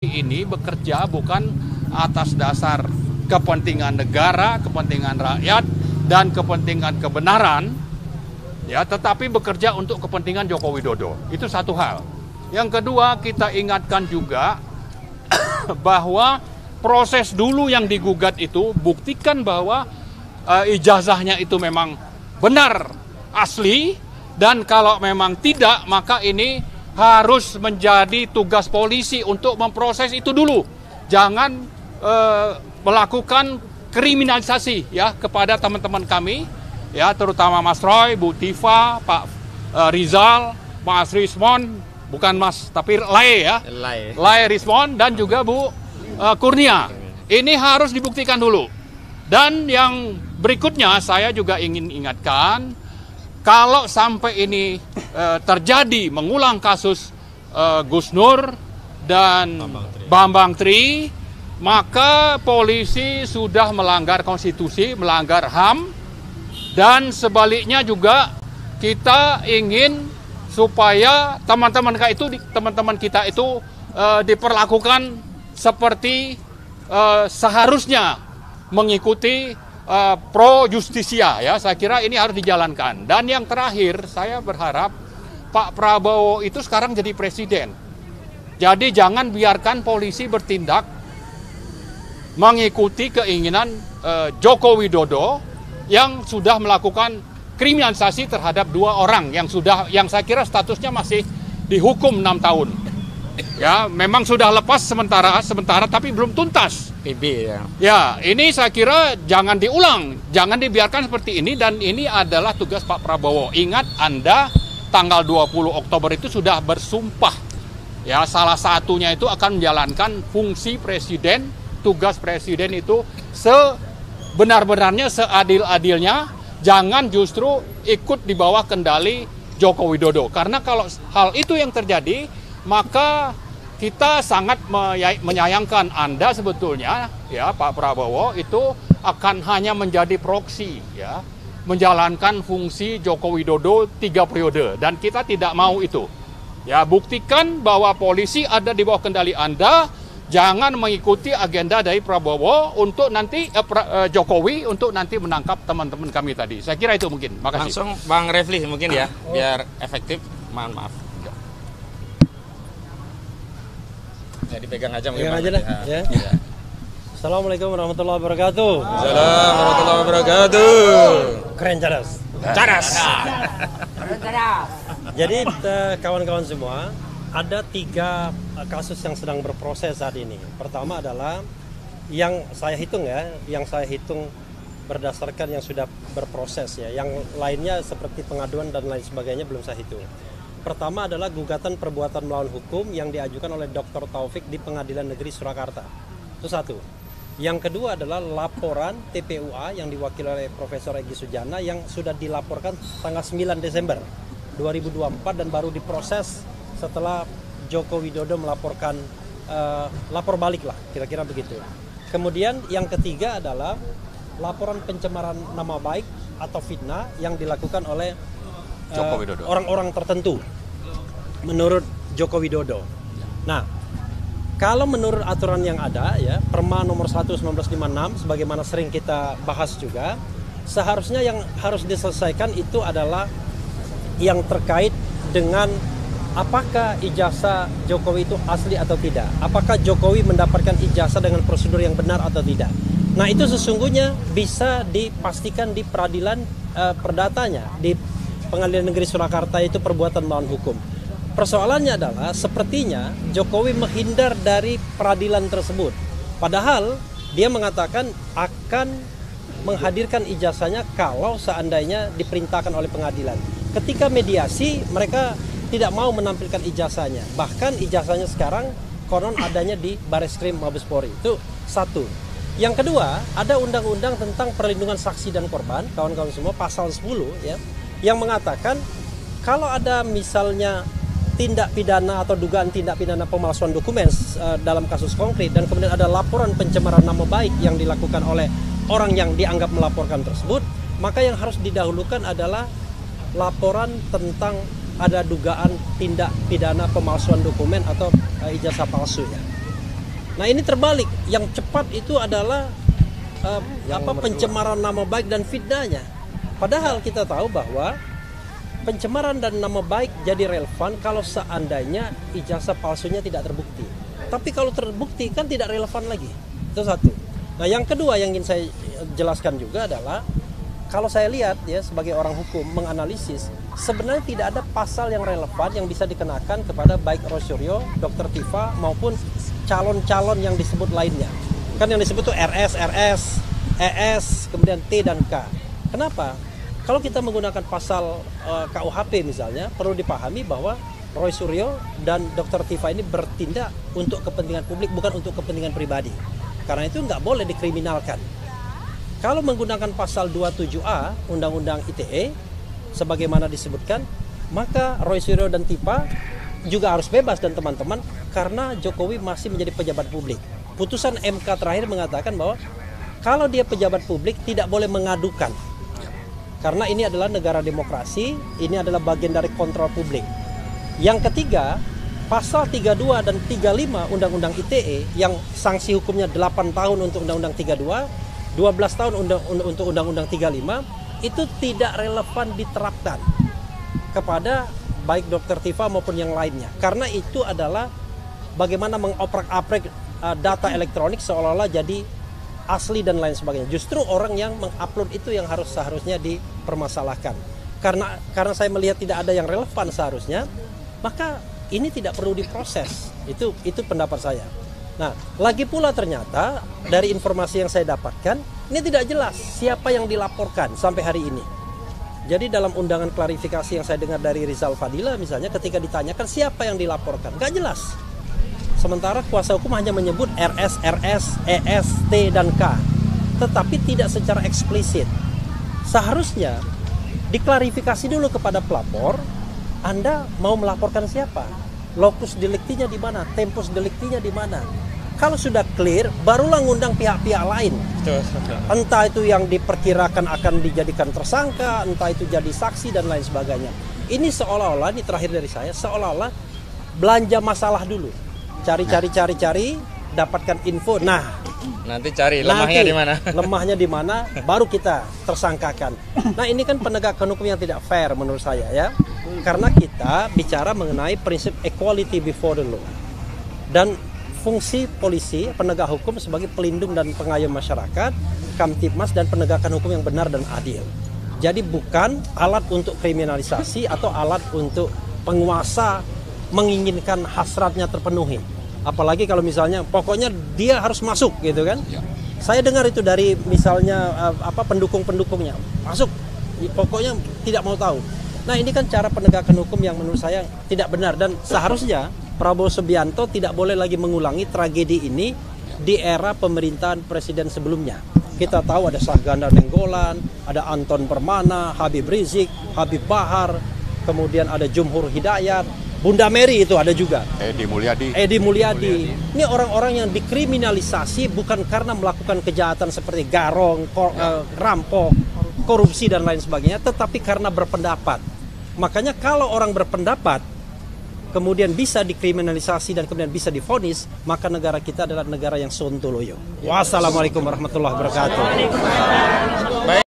ini bekerja bukan atas dasar kepentingan negara, kepentingan rakyat, dan kepentingan kebenaran, ya, tetapi bekerja untuk kepentingan Joko Widodo. Itu satu hal. Yang kedua, kita ingatkan juga bahwa proses dulu yang digugat itu buktikan bahwa ijazahnya itu memang benar, asli, dan kalau memang tidak, maka ini harus menjadi tugas polisi untuk memproses itu dulu. Jangan melakukan kriminalisasi ya kepada teman-teman kami, ya, terutama Mas Roy, Bu Tifa, Pak Rizal, Mas Rismon, bukan Mas tapi Lai ya, Lai Rismon, dan juga Bu Kurnia. Ini harus dibuktikan dulu. Dan yang berikutnya saya juga ingin ingatkan, kalau sampai ini terjadi mengulang kasus Gus Nur dan Bambang Tri, maka polisi sudah melanggar konstitusi, melanggar HAM, dan sebaliknya juga kita ingin supaya teman-teman kita itu diperlakukan seperti seharusnya mengikuti pro justisia, ya. Saya kira ini harus dijalankan. Dan yang terakhir, saya berharap Pak Prabowo itu sekarang jadi presiden. Jadi jangan biarkan polisi bertindak mengikuti keinginan Joko Widodo yang sudah melakukan kriminalisasi terhadap 2 orang yang saya kira statusnya masih dihukum 6 tahun. Ya, memang sudah lepas sementara tapi belum tuntas. PB ya. Ya, ini saya kira jangan diulang, jangan dibiarkan seperti ini, dan ini adalah tugas Pak Prabowo. Ingat, Anda tanggal 20 Oktober itu sudah bersumpah. Ya, salah satunya itu akan menjalankan fungsi presiden, tugas presiden itu sebenar-benarnya, seadil-adilnya, jangan justru ikut di bawah kendali Joko Widodo. Karena kalau hal itu yang terjadi, maka kita sangat menyayangkan Anda sebetulnya, ya, Pak Prabowo itu akan hanya menjadi proksi, ya, menjalankan fungsi Joko Widodo 3 periode, dan kita tidak mau itu. Ya, buktikan bahwa polisi ada di bawah kendali Anda, jangan mengikuti agenda dari Prabowo untuk nanti Jokowi untuk nanti menangkap teman-teman kami tadi. Saya kira itu mungkin. Makasih. Langsung Bang Refli mungkin ya, biar efektif. Maaf. Ya, dipegang aja mungkin. Pegang aja dah, ya. Ya. Assalamualaikum warahmatullahi wabarakatuh. Assalamualaikum warahmatullahi wabarakatuh. Keren cadas. Cadas. Jadi kawan-kawan semua, ada 3 kasus yang sedang berproses saat ini. Pertama adalah yang saya hitung berdasarkan yang sudah berproses ya. Yang lainnya seperti pengaduan dan lain sebagainya belum saya hitung. Pertama adalah gugatan perbuatan melawan hukum yang diajukan oleh Dr. Taufik di Pengadilan Negeri Surakarta. Itu satu. Yang kedua adalah laporan TPUA yang diwakili oleh Profesor Egy Sujana yang sudah dilaporkan tanggal 9 Desember 2024 dan baru diproses setelah Joko Widodo melaporkan lapor balik lah, kira-kira begitu. Kemudian yang ketiga adalah laporan pencemaran nama baik atau fitnah yang dilakukan oleh orang-orang tertentu menurut Joko Widodo. Nah, kalau menurut aturan yang ada ya, Perma nomor 1/1956 sebagaimana sering kita bahas juga, seharusnya yang harus diselesaikan itu adalah yang terkait dengan apakah ijazah Jokowi itu asli atau tidak? Apakah Jokowi mendapatkan ijazah dengan prosedur yang benar atau tidak? Nah, itu sesungguhnya bisa dipastikan di peradilan perdatanya, di Pengadilan Negeri Surakarta, itu perbuatan melawan hukum. Persoalannya adalah sepertinya Jokowi menghindar dari peradilan tersebut. Padahal dia mengatakan akan menghadirkan ijazahnya kalau seandainya diperintahkan oleh pengadilan. Ketika mediasi, mereka tidak mau menampilkan ijazahnya. Bahkan ijazahnya sekarang konon adanya di Bareskrim Mabes Polri. Itu satu. Yang kedua, ada undang-undang tentang perlindungan saksi dan korban, kawan-kawan semua, pasal 10 ya, yang mengatakan kalau ada misalnya tindak pidana atau dugaan tindak pidana pemalsuan dokumen dalam kasus konkret dan kemudian ada laporan pencemaran nama baik yang dilakukan oleh orang yang dianggap melaporkan tersebut, maka yang harus didahulukan adalah laporan tentang ada dugaan tindak pidana pemalsuan dokumen atau ijazah palsu ya. Nah ini terbalik, yang cepat itu adalah pencemaran nama baik dan fitnahnya. Padahal kita tahu bahwa pencemaran dan nama baik jadi relevan kalau seandainya ijazah palsunya tidak terbukti. Tapi kalau terbukti kan tidak relevan lagi. Itu satu. Nah yang kedua yang ingin saya jelaskan juga adalah kalau saya lihat ya sebagai orang hukum menganalisis, sebenarnya tidak ada pasal yang relevan yang bisa dikenakan kepada baik Roy-Suryo, Dr. Tifa maupun calon-calon yang disebut lainnya. Kan yang disebut tuh RS, ES, kemudian T dan K. Kenapa? Kalau kita menggunakan pasal KUHP misalnya, perlu dipahami bahwa Roy-Suryo dan Dr. Tifa ini bertindak untuk kepentingan publik, bukan untuk kepentingan pribadi. Karena itu nggak boleh dikriminalkan. Kalau menggunakan pasal 27A Undang-Undang ITE, sebagaimana disebutkan, maka Roy-Suryo dan Tifa juga harus bebas dan teman-teman karena Jokowi masih menjadi pejabat publik. Putusan MK terakhir mengatakan bahwa kalau dia pejabat publik tidak boleh mengadukan. Karena ini adalah negara demokrasi, ini adalah bagian dari kontrol publik. Yang ketiga, pasal 32 dan 35 Undang-Undang ITE yang sanksi hukumnya 8 tahun untuk Undang-Undang 32, 12 tahun untuk Undang-Undang 35 itu tidak relevan diterapkan kepada baik Dr. Tifa maupun yang lainnya. Karena itu adalah bagaimana mengoprak-aprik data elektronik seolah-olah jadi asli dan lain sebagainya. Justru orang yang mengupload itu yang seharusnya dipermasalahkan. Karena saya melihat tidak ada yang relevan seharusnya, maka ini tidak perlu diproses. Itu pendapat saya. Nah, lagi pula ternyata dari informasi yang saya dapatkan, ini tidak jelas siapa yang dilaporkan sampai hari ini. Jadi dalam undangan klarifikasi yang saya dengar dari Rizal Fadila misalnya, ketika ditanyakan siapa yang dilaporkan, nggak jelas. Sementara kuasa hukum hanya menyebut RS, ES, T, dan K. Tetapi tidak secara eksplisit. Seharusnya diklarifikasi dulu kepada pelapor, Anda mau melaporkan siapa? Lokus deliktinya di mana? Tempus deliktinya di mana? Kalau sudah clear, barulah ngundang pihak-pihak lain. Entah itu yang diperkirakan akan dijadikan tersangka, entah itu jadi saksi dan lain sebagainya. Ini seolah-olah, ini terakhir dari saya, seolah-olah belanja masalah dulu. Cari, dapatkan info. Nah, nanti cari lemahnya di mana? Lemahnya di mana, baru kita tersangkakan. Nah, ini kan penegakan hukum yang tidak fair menurut saya ya. Karena kita bicara mengenai prinsip equality before the law. Dan fungsi polisi, penegak hukum sebagai pelindung dan pengayom masyarakat, Kamtibmas dan penegakan hukum yang benar dan adil. Jadi bukan alat untuk kriminalisasi atau alat untuk penguasa menginginkan hasratnya terpenuhi. Apalagi kalau misalnya pokoknya dia harus masuk gitu kan. Ya. Saya dengar itu dari misalnya pendukung-pendukungnya. Masuk, pokoknya tidak mau tahu. Nah, ini kan cara penegakan hukum yang menurut saya tidak benar dan seharusnya Prabowo Subianto tidak boleh lagi mengulangi tragedi ini di era pemerintahan presiden sebelumnya. Kita tahu ada Sarganda Nenggolan, ada Anton Permana, Habib Rizik, Habib Bahar, kemudian ada Jumhur Hidayat, Bunda Mary itu ada juga. Edi Mulyadi. Ini orang-orang yang dikriminalisasi bukan karena melakukan kejahatan seperti garong, rampok, korupsi dan lain sebagainya, tetapi karena berpendapat. Makanya kalau orang berpendapat kemudian bisa dikriminalisasi dan kemudian bisa divonis, maka negara kita adalah negara yang sontoloyo. Wassalamualaikum warahmatullahi wabarakatuh.